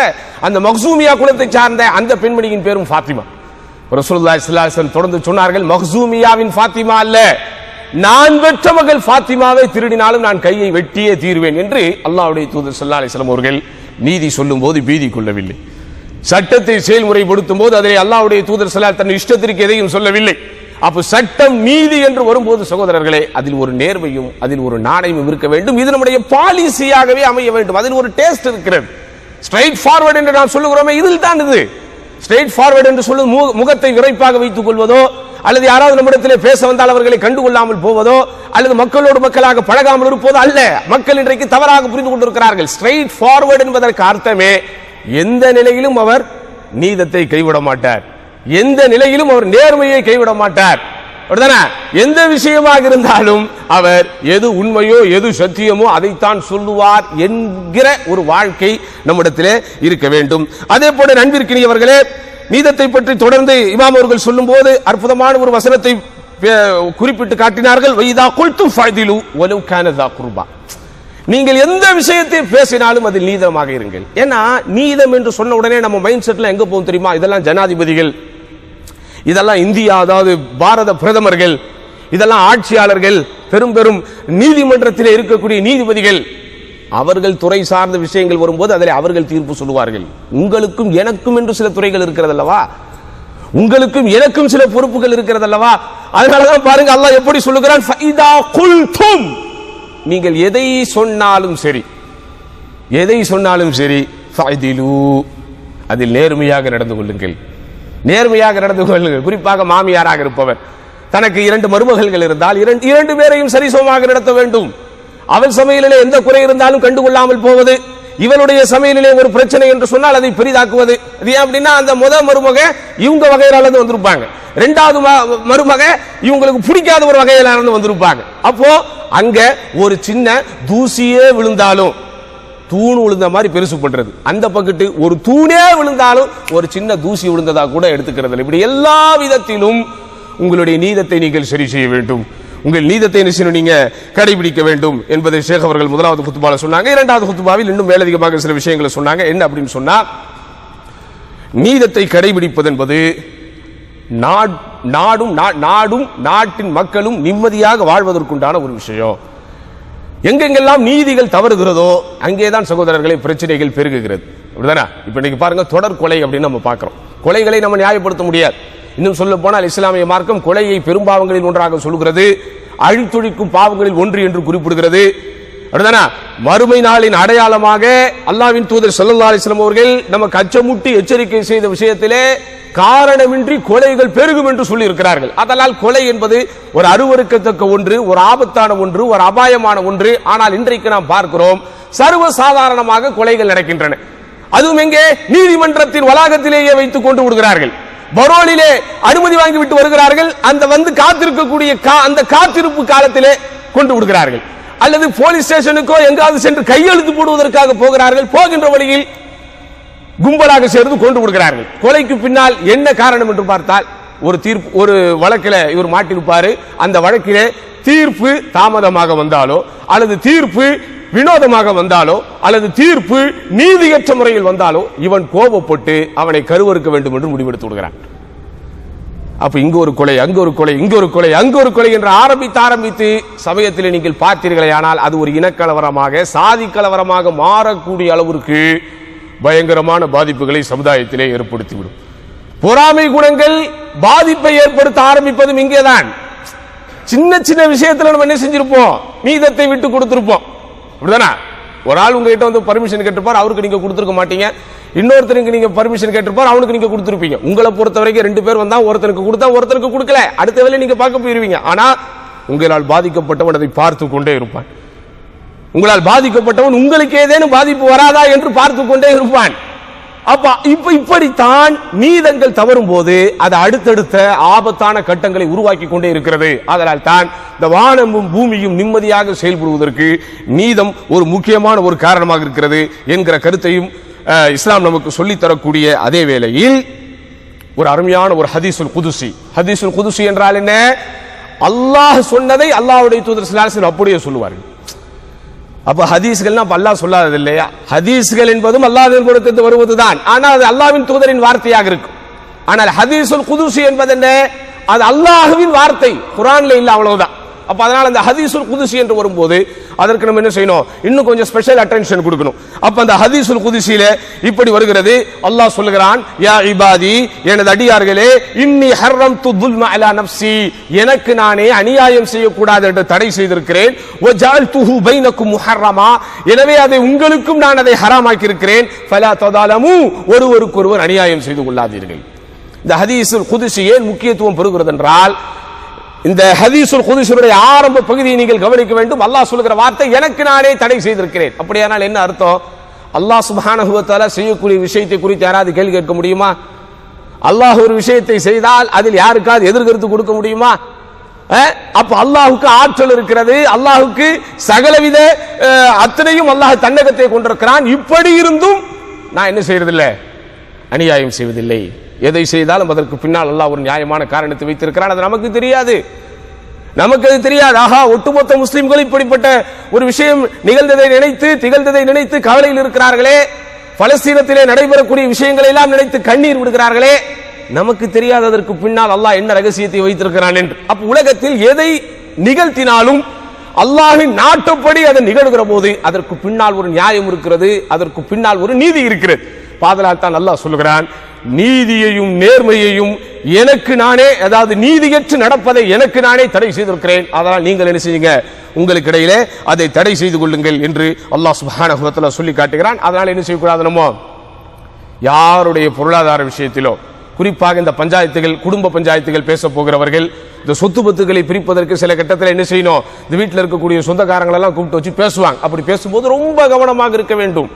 அந்த மக்சூமியா குலத்தை சார்ந்த அந்த பெண்மணியின் பேரும் ஃபாத்திமா. ரசூலுல்லாஹி ஸல்லல்லாஹு அலைஹி வஸல்லம் தொடர்ந்து சொன்னார்கள், மக்சூமியாவின் ஃபாத்திமா அல்ல, நான் பெற்ற மகள் ஃபாத்திமாவை திருடினாலும் நான் கையை வெட்டியே தீர்வேன் என்று அல்லாஹ்வுடைய தூதர் ஸல்லல்லாஹு அலைஹி வஸல்லம் அவர்கள் நீதி சொல்லும் போது பீதி கொள்ளவில்லை. சட்டத்தை செயல்முறைப்படுத்தும் போது அதிலே அல்லாஹ்வுடைய தூதர் ஸல்லல்லாஹு அலைஹி வஸல்லம் தன் இஷ்டத்திற்கு எதையும் சொல்லவில்லை. அப்ப சட்டம் நீதி என்று வரும்போது சகோதரர்களே, அதில் ஒரு நேர்மையும் அதில் ஒரு நாணயமும் இருக்க வேண்டும். இது நம்முடைய பாலிசியாகவே அமைய வேண்டும். அதில் ஒரு டேஸ்ட் இருக்கிறது. ஸ்ட்ரைட் ஃபார்வர்ட் என்று நாம் சொல்லுகிறோமே, இதில் தான் இது. ஸ்ட்ரைட் ஃபார்வர்ட் என்று சொல்லும் முகத்தை விரைப்பாக வைத்துக் கொள்வதோ, அல்லது யாராவது நம்மிடத்திலே பேச வந்தால் அவர்களை கண்டுகொள்ளாமல் போவதோ, அல்லது மக்களோடு மக்களாக பழகாமல் இருப்பதோ அல்ல. மக்கள் இன்றைக்கு தவறாக புரிந்து கொண்டிருக்கிறார்கள். ஸ்ட்ரைட் ஃபார்வர்ட் என்பதற்கு அர்த்தமே எந்த நிலையிலும் அவர் நீதத்தை கைவிட மாட்டார், எந்த நிலையிலும் அவர் நேர்மையை கைவிட மாட்டார். எந்த விஷயமாக இருந்தாலும் அவர் எது உண்மையோ எது சத்தியமோ அதைத்தான் சொல்லுவார் என்கிற ஒரு வாழ்க்கை நம்மிடத்திலே இருக்க வேண்டும். அதே போல நண்பிற்கினியவர்களே, நீதத்தை பற்றி தொடர்ந்து இமாம் அவர்கள் சொல்லும் போது அற்புதமான ஒரு வசனத்தை குறிப்பிட்டு காட்டினார்கள். வைதா குல்தும் ஃபஅதிலு வலவ் கான ஸா குர்பா, நீங்கள் எந்த விஷயத்தை பேசினாலும் அதில் நீதமாக இருங்கள். ஏன்னா நீதம் என்று சொன்ன உடனே நம்ம மைண்ட் செட்ல எங்க போகும் தெரியுமா? இதெல்லாம் ஜனாதிபதிகள், இதெல்லாம் இந்தியா அதாவது பாரத பிரதமர்கள், இதெல்லாம் ஆட்சியாளர்கள், பெரும் பெரும் நீதிமன்றத்தில் இருக்கக்கூடிய நீதிபதிகள், அவர்கள் துறை சார்ந்த விஷயங்கள் வரும்போது அதில் அவர்கள் தீர்ப்பு சொல்லுவார்கள். உங்களுக்கும் எனக்கும் என்று சில துறைகள் இருக்கிறது அல்லவா? உங்களுக்கும் எனக்கும் சில பொறுப்புகள் இருக்கிறது அல்லவா? அதனாலதான் பாருங்க அல்லாஹ் எப்படி சொல்லுகிறான், ஃபைதா குல்தும், நீங்கள் எதை சொன்னாலும் சரி, எதை சொன்னாலும் சரி, ஃபஅதிலு, அதில் நேர்மையாக நடந்து கொள்ளுங்கள், நேர்மையாக நடந்து கொள்ளுங்கள். குறிப்பாக மாமியாராக இருப்பவர் தனக்கு 2 மருமகள்கள் இருந்தால் 2 பேரையும் சரிசமமாக நடத்த வேண்டும். அவள் சமையலிலே எந்த குறை இருந்தாலும் கண்டுகொள்ளாமல் போவது, இவளுடைய சமையலிலே ஒரு பிரச்சனை என்று சொன்னால் அதை பெரிதாக்குவது. அது ஏன் அப்படின்னா, அந்த முதல் மருமக இவங்க வகையில வந்திருப்பாங்க, 2வது மருமக இவங்களுக்கு பிடிக்காத ஒரு வகையில வந்திருப்பாங்க. அப்போ அங்க ஒரு சின்ன தூசியே விழுந்தாலும், தூண் விழுந்த மாதிரி பெருசு பண்றது, அந்த பக்கத்து ஒரு தூணே விழுந்தாலும் ஒரு சின்ன தூசி விழுந்ததா கூட எடுத்துக்கிறது. இப்படி எல்லா விதத்திலும் உங்களுடைய நீதத்தை நீங்கள் சரி செய்ய வேண்டும், உங்கள் நீதத்தை நீங்க கடைபிடிக்க வேண்டும் என்பதை ஷேக் அவர்கள் முதலாவது குத்துபால சொன்னாங்க. 2வது குத்துபாவில் இன்னும் மேலதிகமாக சில விஷயங்களை சொன்னாங்க. என்ன அப்படின்னு சொன்னா, நீதத்தை கடைபிடிப்பது என்பது நாடும் நாட்டின் மக்களும் நிம்மதியாக வாழ்வதற்குண்டான ஒரு விஷயம். எங்கெங்கெல்லாம் நீதிகள் தவறுகிறதோ அங்கேதான் சகோதரர்களை பிரச்சனைகள் பெருகுகிறது. அப்படிதானே? இப்ப இன்னைக்கு பாருங்க, தொடர் கொலை அப்படின்னு நம்ம பார்க்கிறோம். கொலைகளை நம்ம நியாயப்படுத்த முடியாது. இன்னும் சொல்ல போனால் இஸ்லாமிய மார்க்கம் கொலையை பெரும்பாவங்களில் ஒன்றாக சொல்கிறது, அழித்தொழிக்கும் பாவங்களில் ஒன்று என்று குறிப்பிடுகிறது. அப்படிதானே? மறுமை நாளின் அடையாளமாக அல்லாஹ்வின் தூதர் ஸல்லல்லாஹு அலைஹி வஸல்லம் அவர்கள் நமக்கு அச்சமூட்டி எச்சரிக்கை செய்த விஷயத்திலே காரணமின்றி கொலைகள் பெருகும் என்று சொல்லி இருக்கிறார்கள். அதனால் கொலை என்பது ஒரு அருவருக்கத்தக்க ஒன்று, ஒரு ஆபத்தான ஒன்று, ஒரு அபாயமான ஒன்று. ஆனால் இன்றைக்கு நாம் பார்க்கிறோம், சர்வ சாதாரணமாக கொலைகள் நடக்கின்றன. அதுவும் எங்கே? நீதிமன்றத்தின் வளாகத்திலேயே வைத்துக் கொண்டு விடுகிறார்கள். பரோலிலே அனுமதி வாங்கி விட்டு வருகிறார்கள், அந்த வந்து காத்திருக்கக்கூடிய அந்த காத்திருப்பு காலத்திலே கொண்டு விடுகிறார்கள். அல்லது போலீஸ் ஸ்டேஷனுக்கோ எங்காவது சென்று கையெழுத்து போடுவதற்காக போகிறார்கள், போகின்ற வழியில் கும்பலாக சேர்ந்து கொண்டு விடுகிறார்கள். கொலைக்கு பின்னால் என்ன காரணம் என்று பார்த்தால், ஒரு தீர்ப்பு, ஒரு வழக்கில் இவர் மாட்டிருப்பாரு, அந்த வழக்கிலே தீர்ப்பு தாமதமாக வந்தாலோ, அல்லது தீர்ப்பு வினோதமாக வந்தாலோ, அல்லது தீர்ப்பு நீதியற்ற முறையில் வந்தாலோ, இவன் கோபப்பட்டு அவனை கருவறுக்க வேண்டும் என்று முடிவெடுத்து விடுகிறான். அப்ப இங்க ஒரு கொலை, அங்க ஒரு கொலை, இங்க ஒரு கொலை, அங்க ஒரு கொலை என்று ஆரம்பித்து சமயத்தில் நீங்கள் பார்த்தீர்களே, ஆனால் அது ஒரு இனக்கலவரமாக, சாதி கலவரமாக மாறக்கூடிய அளவிற்கு பயங்கரமான பாதிப்புகளை சமுதாயத்திலே ஏற்படுத்திவிடும். பொறாமை குணங்கள் பாதிப்பை ஏற்படுத்த ஆரம்பிப்பதும் இங்கேதான். சின்ன சின்ன விஷயத்துல நம்ம என்ன செஞ்சிருப்போம், நீதத்தை விட்டு கொடுத்திருப்போம். அப்படிதானே? ஒரு ஆள் உங்ககிட்ட வந்து பர்மிஷன் கேட்டிருப்பார், அவருக்கு நீங்க கொடுத்திருக்க மாட்டீங்க. இன்னொருத்தருக்கு நீங்க பர்மிஷன் கேட்டிருப்பார், அவனுக்கு நீங்க கொடுத்திருப்பீங்க. உங்களை பொறுத்த வரைக்கும் 2 பேர் வந்தா ஒருத்தருக்கு கொடுத்தா ஒருத்தருக்கு கொடுக்கல, அடுத்த வேலை நீங்க பார்க்க போயிருவீங்க. ஆனா உங்களால் பாதிக்கப்பட்டவன் அதை பார்த்து கொண்டே இருப்பான். உங்களால் பாதிக்கப்பட்டவன் உங்களுக்கு ஏதேனும் பாதிப்பு வராதா என்று பார்த்து கொண்டே இருப்பான். அப்ப இப்படித்தான் நீதங்கள் தவறும் போது அது அடுத்தடுத்த ஆபத்தான கட்டங்களை உருவாக்கி கொண்டே இருக்கிறது. அதனால் தான் இந்த வானமும் பூமியும் நிம்மதியாக செயல்படுவதற்கு நீதம் ஒரு முக்கியமான ஒரு காரணமாக இருக்கிறது என்கிற கருத்தையும் இஸ்லாம் நமக்கு சொல்லித் தரக்கூடிய அதே வேளையில் ஒரு அருமையான ஒரு ஹதீசுல் குதுசி. ஹதீசுல் குதுசி என்றால் என்ன? அல்லாஹ் சொன்னதை அல்லாஹ்வுடைய தூதர் ஸல்லல்லாஹு அலைஹி வஸல்லம் அப்படியே சொல்லுவார்கள். அப்ப ஹதீஸ்கள்னா அல்லாஹ் சொல்லாதது இல்லையா? ஹதீஸ்கள் என்பதும் அல்லாஹ்வின் புறத்திலிருந்து வருவதுதான். ஆனால் அது அல்லாஹ்வின் தூதரின் வார்த்தையாக இருக்கும். ஆனால் ஹதீசுல் குதுசி என்பது என்ன? அது அல்லாஹ்வின் வார்த்தை, குர்ஆன்ல இல்ல, அவ்வளவுதான். அப்ப அதனால அந்த ஹதீசுல் குதுசி என்று வரும்போது அதற்கு நம்ம என்ன செய்யணும், இன்னும் கொஞ்சம் ஸ்பெஷல் அட்டென்ஷன் கொடுக்கணும். அப்ப அந்த ஹதீசுல் குதுசியில இப்படி வருகிறது, அல்லாஹ் சொல்லுகிறான், யா இபாதி, எனது அடியார்களே, இன்னி ஹர்ரம்து துல்ம அலா நஃப்ஸி, எனக்கு நானே அநியாயம் செய்யக்கூடாது என்று தடை செய்திருக்கிறேன். வஜஅல்துஹு பைனக்கும் முஹர்ரமா, எனவே அதை உங்களுக்கும் நான் அதை ஹராமாக்கி இருக்கிறேன். ஃபலா ததாலமு, ஒருவருக்கொருவர் அநியாயம் செய்து கொள்ளாதீர்கள். இந்த ஹதீசுல் குதுசி ஏன் முக்கியத்துவம் பெறுகிறது என்றால், இந்த ஹதீசுல் குதுசியுடைய ஆரம்ப பகுதியை நீங்கள் கவனிக்க வேண்டும். அல்லாஹ் சொல்லுகிற வார்த்தை, எனக்கு நானே தடை செய்திருக்கிறேன். அப்படியானால் என்ன அர்த்தம்? அல்லாஹ் சுப்ஹானஹு வ தஆலா செய்யக்கூடிய விஷயத்தை குறித்து யாராவது கேள்வி கேட்க முடியுமா? அல்லாஹ் ஒரு விஷயத்தை செய்தால் அதில் யாருக்காவது எதிர்கருத்து கொடுக்க முடியுமா? அப்ப அல்லாஹுக்கு ஆற்றல் இருக்கிறது, அல்லாஹுக்கு சகலவித அத்தனையும் அல்லாஹ் தன்னகத்தை கொண்டிருக்கிறான். இப்படி இருந்தும் நான் என்ன செய்யறதில்லை, அநியாயம் செய்வதில்லை. எதை செய்தாலும் அதற்கு பின்னால் அல்லாஹ் ஒரு நியாயமான காரணத்தை வைத்திருக்கிறான். அது நமக்கு தெரியாது, நமக்கு அது தெரியாது. ஆஹா, ஒட்டுமொத்த முஸ்லிம்கள் இப்படிப்பட்ட ஒரு விஷயம் நிகழ்ந்ததை நினைத்து திகழ்ந்ததை நினைத்து கவலையில் இருக்கிறார்களே, பலஸ்தீனத்திலே நடைபெறக்கூடிய விஷயங்களை எல்லாம் நினைத்து கண்ணீர் விடுகிறார்களே, நமக்கு தெரியாததற்கு பின்னால் அல்லாஹ் என்ன ரகசியத்தை வைத்திருக்கிறான் என்று. அப்ப உலகத்தில் எதை நிகழ்த்தினாலும் அல்லாஹ்வின் நாட்டப்படி அதை நிகழ்கிற போது அதற்கு பின்னால் ஒரு நியாயம் இருக்கிறது, அதற்கு பின்னால் ஒரு நீதி இருக்கிறது. பாதலால் தான் அல்லாஹ் சொல்லுகிறான், நீதியையும் நேர்மையையும் எனக்கு நானே, அதாவது நீதியற்று நடப்பதை எனக்கு நானே தடை செய்திருக்கிறேன். அதனால் நீங்கள் என்ன செய்யுங்க, உங்களுக்கு இடையிலே அதை தடை செய்து கொள்ளுங்கள் என்று அல்லாஹ் சுப்ஹானஹு வ தஆலா சொல்லி காட்டுகிறான். அதனால் என்ன செய்யக்கூடாது, நம்ம யாருடைய பொருளாதார விஷயத்திலோ, குறிப்பாக இந்த பஞ்சாயத்துகள், குடும்ப பஞ்சாயத்துகள் பேச போகிறவர்கள் இந்த சொத்து பத்துக்களை பிரிப்பதற்கு சில கட்டத்தில் என்ன செய்யணும், இந்த வீட்டில் இருக்கக்கூடிய சொந்தக்காரங்களெல்லாம் கூப்பிட்டு வச்சு பேசுவாங்க. அப்படி பேசும்போது ரொம்ப கவனமாக இருக்க வேண்டும்.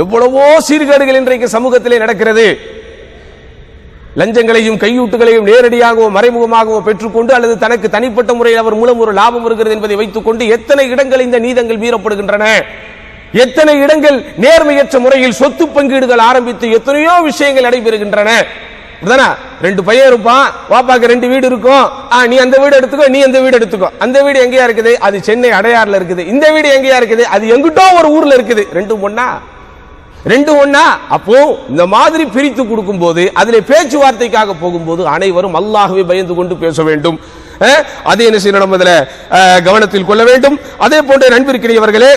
எவ்வளவோ சீர்கேடுகள் இன்றைக்கு சமூகத்திலே நடக்கிறது. லஞ்சங்களையும் கையூட்டுகளையும் நேரடியாகவோ மறைமுகமாகவோ பெற்றுக்கொண்டு அல்லது தனக்கு தனிப்பட்ட முறையில் அவர் மூலம் ஒரு லாபம் இருக்கிறது என்பதை வைத்துக் கொண்டு எத்தனை இடங்கள் இந்த நீதங்கள் மீறப்படுகின்றன, எத்தனை இடங்கள் நேர்மையற்ற முறையில் சொத்து பங்கீடுகள் ஆரம்பித்து எத்தனையோ விஷயங்கள் நடைபெறுகின்றன. ரெண்டு பையன் இருப்பான், வாப்பாக்கு 2 வீடு இருக்கும், நீ அந்த வீடு எடுத்துக்கோ, நீ அந்த வீடு எடுத்துக்கோ. அந்த வீடு எங்கேயா இருக்குது, அது சென்னை அடையாறுல இருக்குது. இந்த வீடு எங்கேயா இருக்குது, அது எங்கிட்டோ ஒரு ஊர்ல இருக்குது. ரெண்டு ஒண்ணா. அப்போ இந்த மாதிரி பிரித்து கொடுக்கும் போது, அதிலே பேச்சுவார்த்தைக்காக போகும்போது அனைவரும் அல்லாஹ்வை பயந்து கொண்டு பேச வேண்டும். அதை என்ன செய்யணும், நம்ம இதுல கவனத்தில் கொள்ள வேண்டும். அதே போன்ற நண்பிற்கிறியவர்களே,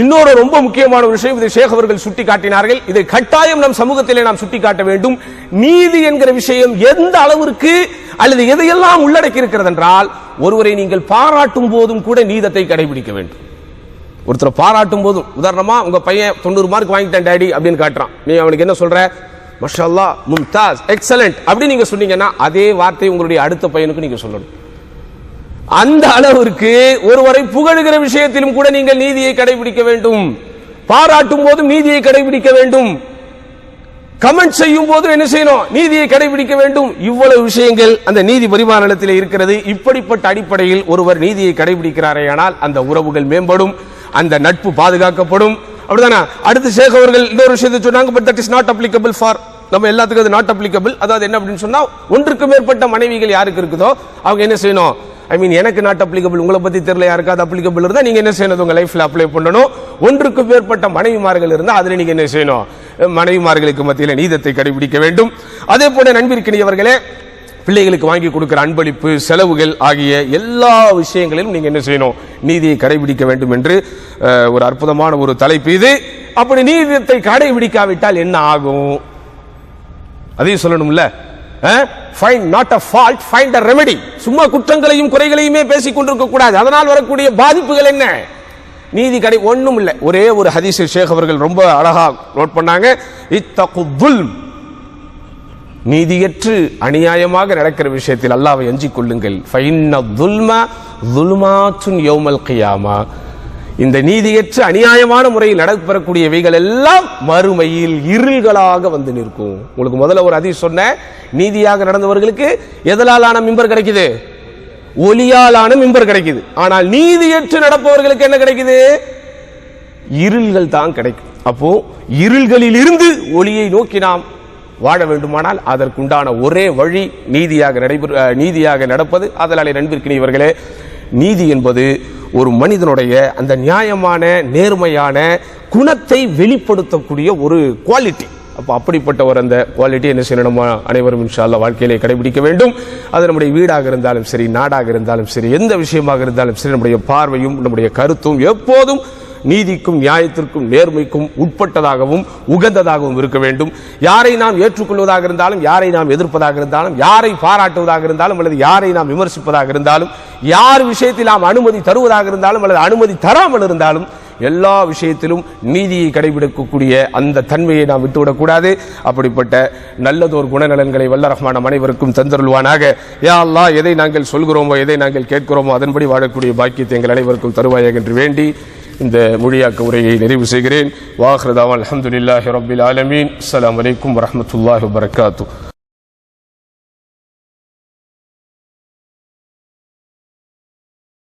இன்னொரு ரொம்ப முக்கியமான விஷயம் இதை ஷேக் அவர்கள் சுட்டி காட்டினார்கள். இதை கட்டாயம் நம் சமூகத்திலே நாம் சுட்டி காட்ட வேண்டும். நீதி என்கிற விஷயம் எந்த அளவிற்கு அல்லது எதையெல்லாம் உள்ளடக்கி இருக்கிறது என்றால், ஒருவரை நீங்கள் பாராட்டும் போதும் கூட நீதத்தை கடைபிடிக்க வேண்டும். ஒருத்தர் பாராட்டும் போதும், உதாரணமா உங்க பையன் 90 மார்க் வாங்கிட்டான் டாடி அப்படின்னு காட்டுறான், நீ அவனுக்கு என்ன சொல்ற, மாஷாஅல்லாஹ், மும்தாஸ், எக்ஸலென்ட் அப்படி நீங்க சொன்னீங்கன்னா அதே வார்த்தை உங்களுடைய அடுத்த பையனுக்கு நீங்க சொல்லணும். அந்த அளவிற்கு ஒருவரை புகழுகிற விஷயத்திலும் கூட நீங்கள் நீதியை கடைபிடிக்க வேண்டும். பாராட்டும் போதும் நீதியை கடைபிடிக்க வேண்டும். கமெண்ட் செய்யும் போதும் என்ன செய்யணும், நீதியை கடைபிடிக்க வேண்டும். இவ்வளவு விஷயங்கள் அந்த நீதி பரிமாணத்தில் இருக்கிறது. இப்படிப்பட்ட அடிப்படையில் ஒருவர் நீதியை கடைபிடிக்கிறாரே ஆனால் அந்த உறவுகள் மேம்படும், அந்த நட்பு பாதுகாக்கப்படும். அப்படிதானே? அடுத்து ஷேக் அவர்கள் இன்னொரு விஷயத்தை சொன்னாங்க, but that is not applicable for, நம்ம எல்லாத்துக்கும் அது நாட் அப்ளிகபிள். அதாவது என்ன அப்படின்னு சொன்னா, ஒன்றுக்கு மேற்பட்ட மனைவிகள் யாருக்கு இருக்குதோ அவங்க என்ன செய்யணும், எனக்கு நாட் அப்ளிகபிள், உங்களை பத்தி தெரியல யாருக்காவது அப்ளிகபிள் இருந்தா நீங்க என்ன செய்யணும், உங்க லைஃப்ல அப்ளை பண்ணணும். ஒன்றுக்கு மேற்பட்ட மனைவிமார்கள் இருந்தா அதுல நீங்க என்ன செய்யணும், மனைவிமார்களுக்கு மத்தியில் நீதத்தை கடைபிடிக்க வேண்டும். அதே போல நண்பிற்கினியவர்களே, பிள்ளைகளுக்கு வாங்கி கொடுக்கிற அன்பளிப்பு, செலவுகள் ஆகிய எல்லா விஷயங்களிலும் நீங்க என்ன செய்யணும், நீதியை கடைபிடிக்க வேண்டும் என்று ஒரு அற்புதமான ஒரு தலைப்பு இது. அப்படி நீதியத்தை கடைபிடிக்காவிட்டால் என்ன ஆகும், அதையும் சொல்லணும்ல. find not a fault, find a remedy. சும்மா குற்றங்களையும் குறைகளையுமே பேசிக் கொண்டிருக்க கூடாது. அதனால் வரக்கூடிய பாதிப்புகள் என்ன, நீதி கடை ஒண்ணும் இல்லை. ஒரே ஒரு ஹதீஸ் ஷேக் அவர்கள் ரொம்ப அழகா நோட் பண்ணாங்க, இத்தகு துல்ம், நீதியற்று அநியாயமாக நடக்கிற விஷயத்தில் அல்லாஹ்வை அஞ்சிக் கொள்ளுங்கள். ஃபைன்ன துல்ம துல்மாத்துன் யௌமல் கியாமா, இந்த நீதியற்ற அநியாயமான முறையில் நடைபெறக்கூடியவைகள் எல்லாம் மறுமையில் இருள்களாக வந்து நிற்கும். உங்களுக்கு முதல்ல ஒரு ஹதீஸ் சொன்ன, நீதியாக நடந்தவர்களுக்கு எதலாலான மிம்பர் கிடைக்குது, ஒளியாலான மிம்பர் கிடைக்குது. ஆனால் நீதியற்று நடப்பவர்களுக்கு என்ன கிடைக்குது, இருள்கள் தான் கிடைக்கும். அப்போ இருள்களில் இருந்து ஒளியை நோக்கி நாம் வாழ வேண்டுமானால் அதற்குண்டான ஒரே வழி நீதியாக நடப்பது. அதனாலே நண்பிற்கினியவர்களே, நீதி என்பது ஒரு மனிதனுடைய அந்த நியாயமான நேர்மையான குணத்தை வெளிப்படுத்தக்கூடிய ஒரு குவாலிட்டி. அப்போ அப்படிப்பட்ட ஒரு அந்த குவாலிட்டி என்ன செய்யணும், நம்ம அனைவரும் இன்ஷா அல்லாஹ் வாழ்க்கையிலே கடைபிடிக்க வேண்டும். அது நம்முடைய வீடாக இருந்தாலும் சரி, நாடாக இருந்தாலும் சரி, எந்த விஷயமாக இருந்தாலும் சரி, நம்முடைய பார்வையும் நம்முடைய கருத்தும் எப்போதும் நீதிக்கும் நியாயத்திற்கும் நேர்மைக்கும் உட்பட்டதாகவும் உகந்ததாகவும் இருக்க வேண்டும். யாரை நாம் ஏற்றுக்கொள்வதாக இருந்தாலும், யாரை நாம் எதிர்ப்பதாக இருந்தாலும், யாரை பாராட்டுவதாக இருந்தாலும் அல்லது யாரை நாம் விமர்சிப்பதாக இருந்தாலும், யார் விஷயத்தில் நாம் அனுமதி தருவதாக இருந்தாலும் அல்லது அனுமதி தராமல் இருந்தாலும், எல்லா விஷயத்திலும் நீதியை கடைபிடிக்கக்கூடிய அந்த தன்மையை நாம் விட்டுவிடக்கூடாது. அப்படிப்பட்ட நல்லதோர் குணநலன்களை வல்ல ரஹ்மான் அனைவருக்கும் தந்தருள்வானாக. யா அல்லாஹ், எதை நாங்கள் சொல்கிறோமோ, எதை நாங்கள் கேட்கிறோமோ அதன்படி வாழக்கூடிய பாக்கியத்தை எங்கள் அனைவருக்கும் தருவாயாக என்று வேண்டி இந்த மொழியாக்க உரையை நிறைவு செய்கிறேன். வாஹிரு தாவான் அல்ஹம்துலில்லாஹி ரப்பில் ஆலமீன். அஸ்ஸலாமு அலைக்கும் வரஹ்மத்துல்லாஹி வபரகாத்துஹு.